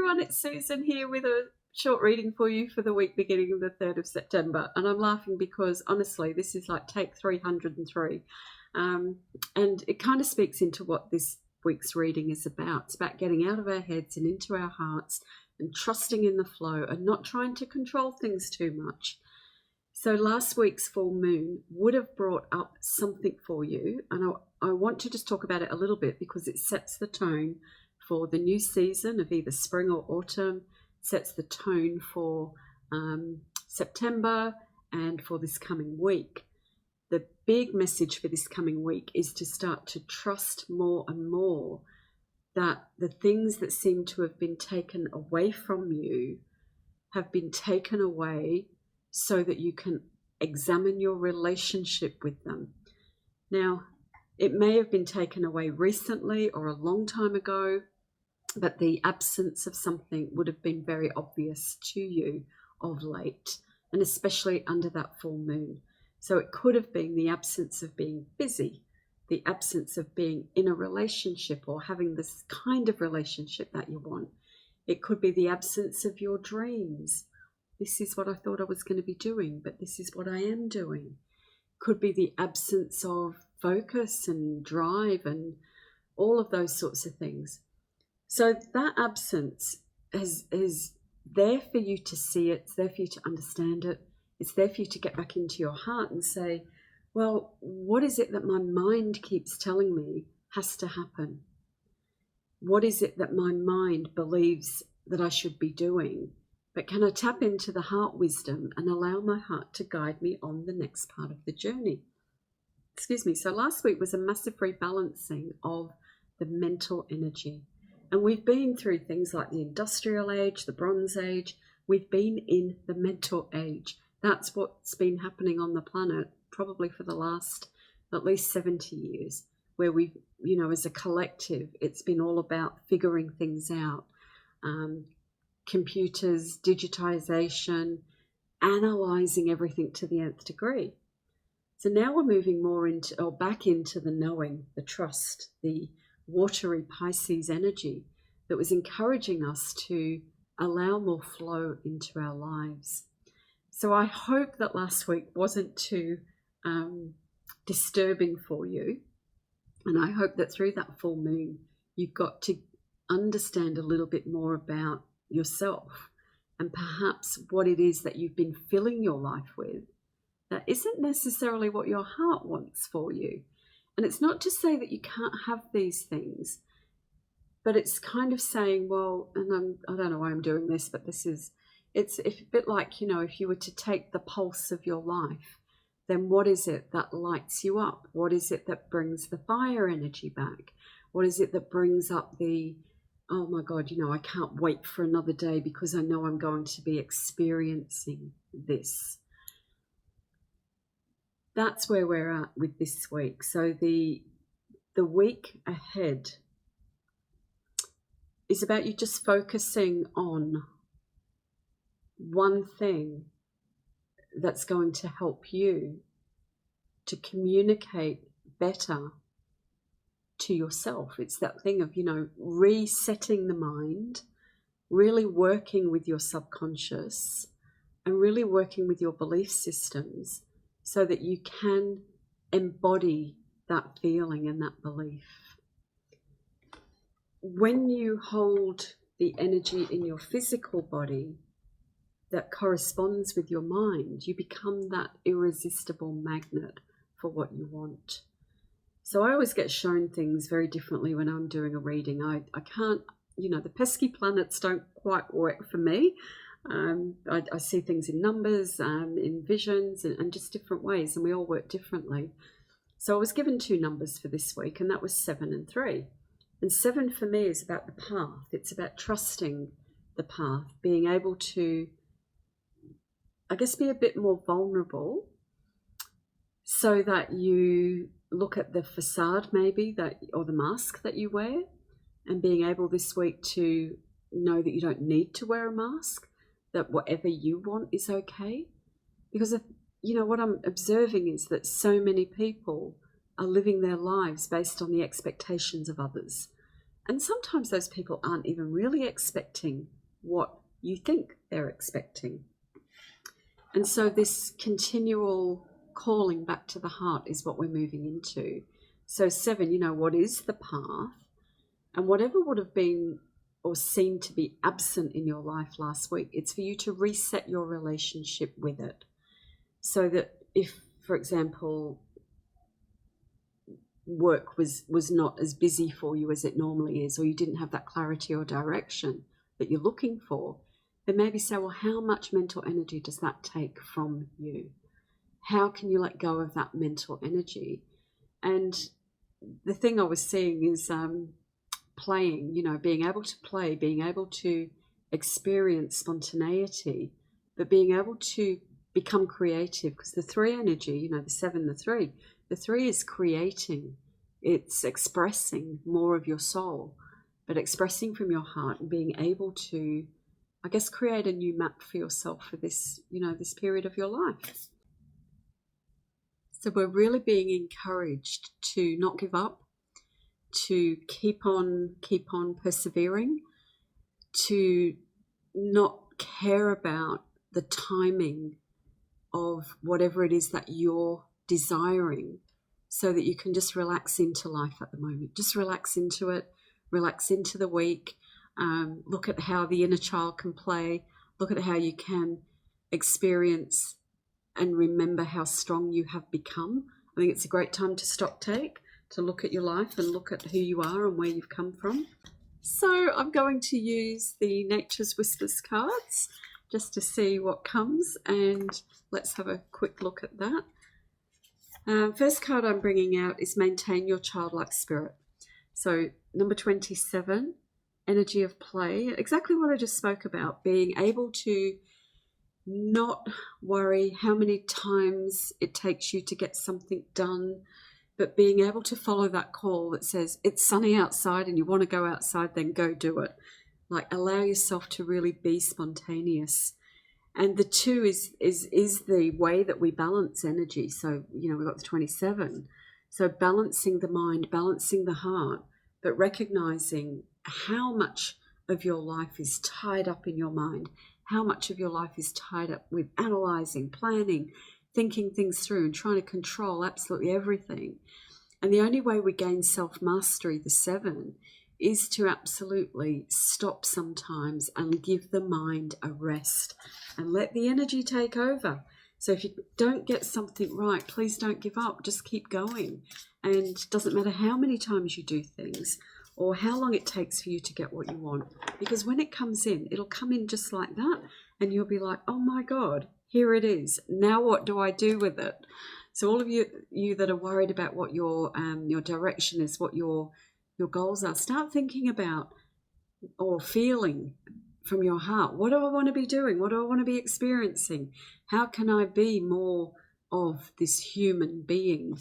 everyone, it's Susan here with a short reading for you for the week beginning of the 3rd of September. And I'm laughing because honestly, this is like take 303. And it kind of speaks into what this week's reading is about. It's about getting out of our heads and into our hearts and trusting in the flow and not trying to control things too much. So last week's full moon would have brought up something for you. And I want to just talk about it a little bit because it sets the tone for the new season of either spring or autumn, sets the tone for September and for this coming week. The big message for this coming week is to start to trust more and more that the things that seem to have been taken away from you have been taken away so that you can examine your relationship with them. Now, it may have been taken away recently or a long time ago, but the absence of something would have been very obvious to you of late, and especially under that full moon. So it could have been the absence of being busy, the absence of being in a relationship or having this kind of relationship that you want. It could be the absence of your dreams. This is what I thought I was going to be doing, but this is what I am doing. Could be the absence of focus and drive and all of those sorts of things. So that absence is there for you to see it. It's there for you to understand it. It's there for you to get back into your heart and say, well, what is it that my mind keeps telling me has to happen? What is it that my mind believes that I should be doing? But can I tap into the heart wisdom and allow my heart to guide me on the next part of the journey? Excuse me. So last week was a massive rebalancing of the mental energy. And we've been through things like the industrial age, the bronze age. We've been in the mental age. That's what's been happening on the planet probably for the last at least 70 years, where we've, as a collective, it's been all about figuring things out. Computers, digitization, analyzing everything to the nth degree. So now we're moving more into, or back into the knowing, the trust, the watery Pisces energy that was encouraging us to allow more flow into our lives. So I hope that last week wasn't too disturbing for you. And I hope that through that full moon, you've got to understand a little bit more about yourself and perhaps what it is that you've been filling your life with that isn't necessarily what your heart wants for you. And it's not to say that you can't have these things, but it's kind of saying, well, and I don't know why I'm doing this, but it's a bit like, if you were to take the pulse of your life, then what is it that lights you up? What is it that brings the fire energy back? What is it that brings up the, oh my God, I can't wait for another day because I know I'm going to be experiencing this. That's where we're at with this week. So the week ahead is about you just focusing on one thing that's going to help you to communicate better to yourself. It's that thing of, resetting the mind, really working with your subconscious and really working with your belief systems so that you can embody that feeling and that belief. When you hold the energy in your physical body that corresponds with your mind, you become that irresistible magnet for what you want. So I always get shown things very differently when I'm doing a reading. I can't, the pesky planets don't quite work for me. I see things in numbers, in visions, and just different ways, and we all work differently. So I was given 2 numbers for this week, and that was 7 and 3. And 7 for me is about the path. It's about trusting the path, being able to, I guess, be a bit more vulnerable so that you look at the facade maybe or the mask that you wear, and being able this week to know that you don't need to wear a mask, that whatever you want is okay. Because what I'm observing is that so many people are living their lives based on the expectations of others. And sometimes those people aren't even really expecting what you think they're expecting. And so this continual calling back to the heart is what we're moving into. So 7, what is the path? And whatever would have been or seemed to be absent in your life last week, it's for you to reset your relationship with it. So that if, for example, work was not as busy for you as it normally is, or you didn't have that clarity or direction that you're looking for, then maybe say, well, how much mental energy does that take from you? How can you let go of that mental energy? And the thing I was seeing is playing, being able to play, being able to experience spontaneity, but being able to become creative, because the 3 energy, the 7, the 3 is creating. It's expressing more of your soul, but expressing from your heart and being able to, I guess, create a new map for yourself for this, this period of your life. So we're really being encouraged to not give up, to keep on persevering, to not care about the timing of whatever it is that you're desiring, so that you can just relax into life at the moment. Just relax into it, relax into the week. Look at how the inner child can play. Look at how you can experience and remember how strong you have become. I think it's a great time to stock take, to look at your life and look at who you are and where you've come from. So I'm going to use the Nature's Whispers cards just to see what comes, and let's have a quick look at that. First card I'm bringing out is Maintain Your Childlike Spirit. So number 27, Energy of Play, exactly what I just spoke about, being able to not worry how many times it takes you to get something done, but being able to follow that call that says it's sunny outside and you want to go outside, then go do it. Like, allow yourself to really be spontaneous. And the 2 is the way that we balance energy. So, we've got the 27. So balancing the mind, balancing the heart, but recognizing how much of your life is tied up in your mind, how much of your life is tied up with analyzing, planning, thinking things through and trying to control absolutely everything. And the only way we gain self-mastery, the 7, is to absolutely stop sometimes and give the mind a rest and let the energy take over. So if you don't get something right, please don't give up. Just keep going. And it doesn't matter how many times you do things or how long it takes for you to get what you want. Because when it comes in, it'll come in just like that. And you'll be like, oh my God, here it is. Now what do I do with it? So all of you that are worried about what your direction is, what your goals are, start thinking about or feeling from your heart. What do I want to be doing? What do I want to be experiencing? How can I be more of this human being?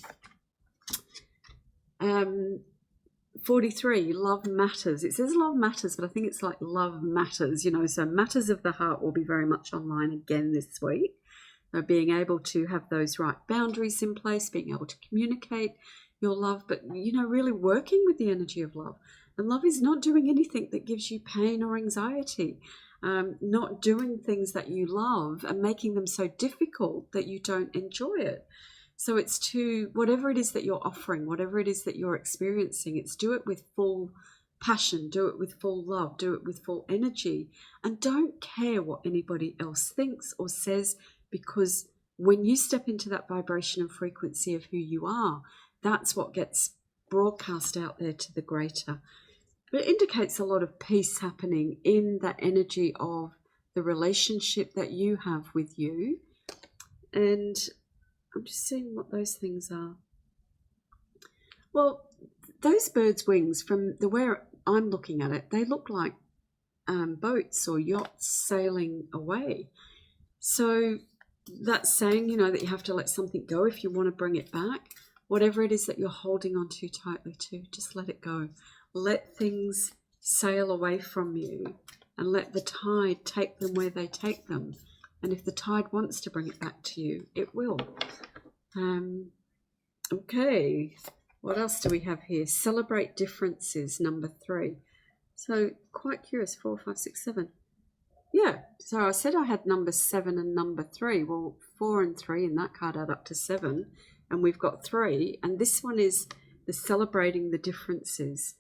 43, love matters. It says love matters, but I think it's like love matters, so matters of the heart will be very much online again this week. So being able to have those right boundaries in place, being able to communicate your love, but, really working with the energy of love. And love is not doing anything that gives you pain or anxiety, not doing things that you love and making them so difficult that you don't enjoy it. So it's to, whatever it is that you're offering, whatever it is that you're experiencing, it's do it with full passion, do it with full love, do it with full energy, and don't care what anybody else thinks or says, because when you step into that vibration and frequency of who you are, that's what gets broadcast out there to the greater. But it indicates a lot of peace happening in that energy of the relationship that you have with you. And I'm just seeing what those things are. Well, those birds' wings, from the way I'm looking at it, they look like boats or yachts sailing away. So that's saying, that you have to let something go if you want to bring it back. Whatever it is that you're holding on too tightly to, just let it go. Let things sail away from you and let the tide take them where they take them. And if the tide wants to bring it back to you, it will. Okay, what else do we have here? Celebrate differences, number 3. So quite curious, 4, 5, 6, 7. Yeah, so I said I had number 7 and number 3. Well, 4 and 3 in that card add up to 7, and we've got 3. And this one is the celebrating the differences,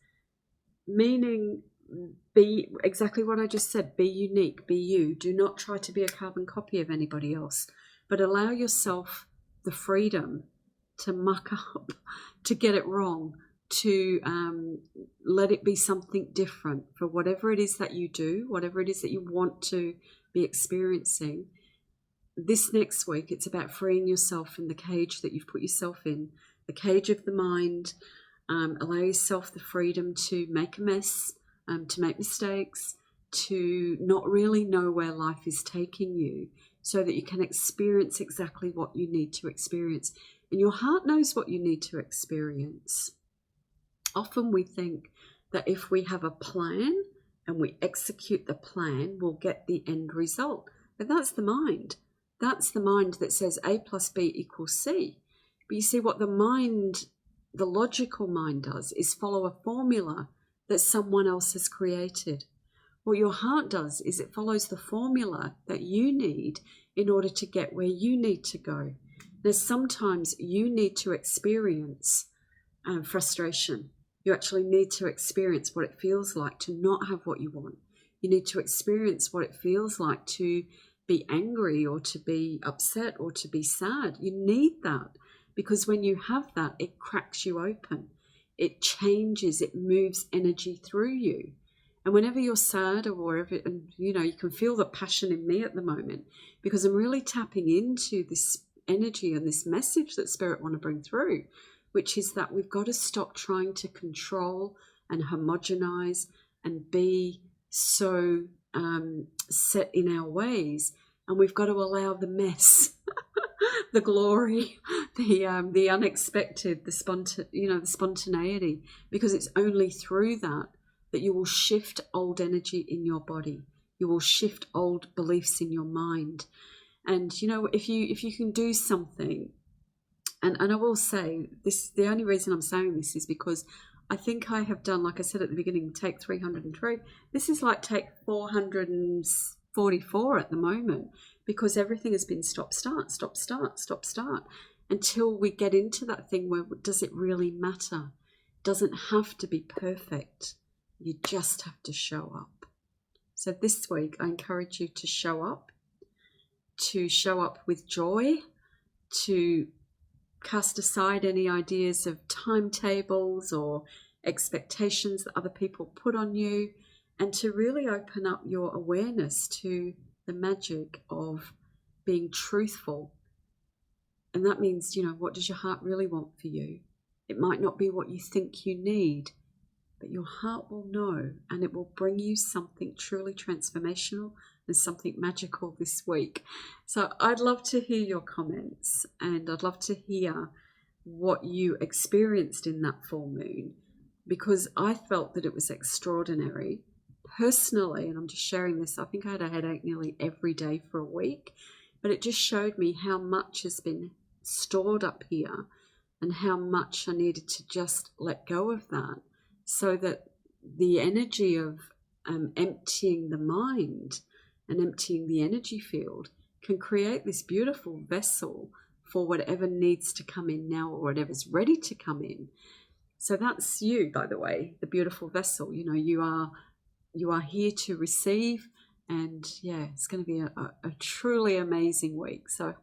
meaning be exactly what I just said. Be unique, be you. Do not try to be a carbon copy of anybody else, but allow yourself the freedom to muck up, to get it wrong, to let it be something different for whatever it is that you do, whatever it is that you want to be experiencing. This next week, it's about freeing yourself from the cage that you've put yourself in, the cage of the mind. Allow yourself the freedom to make a mess, to make mistakes, to not really know where life is taking you, so that you can experience exactly what you need to experience. And your heart knows what you need to experience. Often we think that if we have a plan and we execute the plan, we'll get the end result. But that's the mind. That's the mind that says A plus B equals C. But you see, what the mind, the logical mind, does is follow a formula that someone else has created. What your heart does is it follows the formula that you need in order to get where you need to go. Now, sometimes you need to experience frustration. You actually need to experience what it feels like to not have what you want. You need to experience what it feels like to be angry or to be upset or to be sad. You need that, because when you have that, it cracks you open. It changes, it moves energy through you. And whenever you're sad or wherever, and you know, you can feel the passion in me at the moment, because I'm really tapping into this energy and this message that Spirit want to bring through, which is that we've got to stop trying to control and homogenize and be so set in our ways. And we've got to allow the mess, the glory, the unexpected, the spontaneity, because it's only through that you will shift old energy in your body. You will shift old beliefs in your mind. And you know, if you can do something, and I will say this, the only reason I'm saying this is because I think I have done, like I said at the beginning, take 303. This is like take 444 at the moment, because everything has been stop, start, stop, start, stop, start, until we get into that thing where, does it really matter? It doesn't have to be perfect. You just have to show up. So this week, I encourage you to show up with joy, to cast aside any ideas of timetables or expectations that other people put on you, and to really open up your awareness to the magic of being truthful. And that means, you know, what does your heart really want for you? It might not be what you think you need, but your heart will know, and it will bring you something truly transformational and something magical this week. So I'd love to hear your comments, and I'd love to hear what you experienced in that full moon, because I felt that it was extraordinary. Personally, and I'm just sharing this, I think I had a headache nearly every day for a week, but it just showed me how much has been stored up here and how much I needed to just let go of that, so that the energy of emptying the mind and emptying the energy field can create this beautiful vessel for whatever needs to come in now, or whatever's ready to come in. So that's you, by the way, the beautiful vessel. You know, you are here to receive, and yeah, it's going to be a truly amazing week. So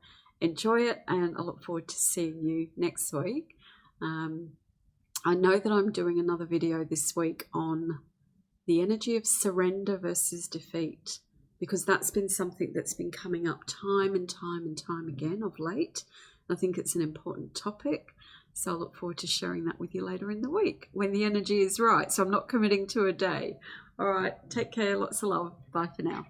enjoy it, and I look forward to seeing you next week. I know that I'm doing another video this week on the energy of surrender versus defeat, because that's been something that's been coming up time and time again of late. I think it's an important topic. So I look forward to sharing that with you later in the week when the energy is right. So I'm not committing to a day. All right, take care. Lots of love. Bye for now.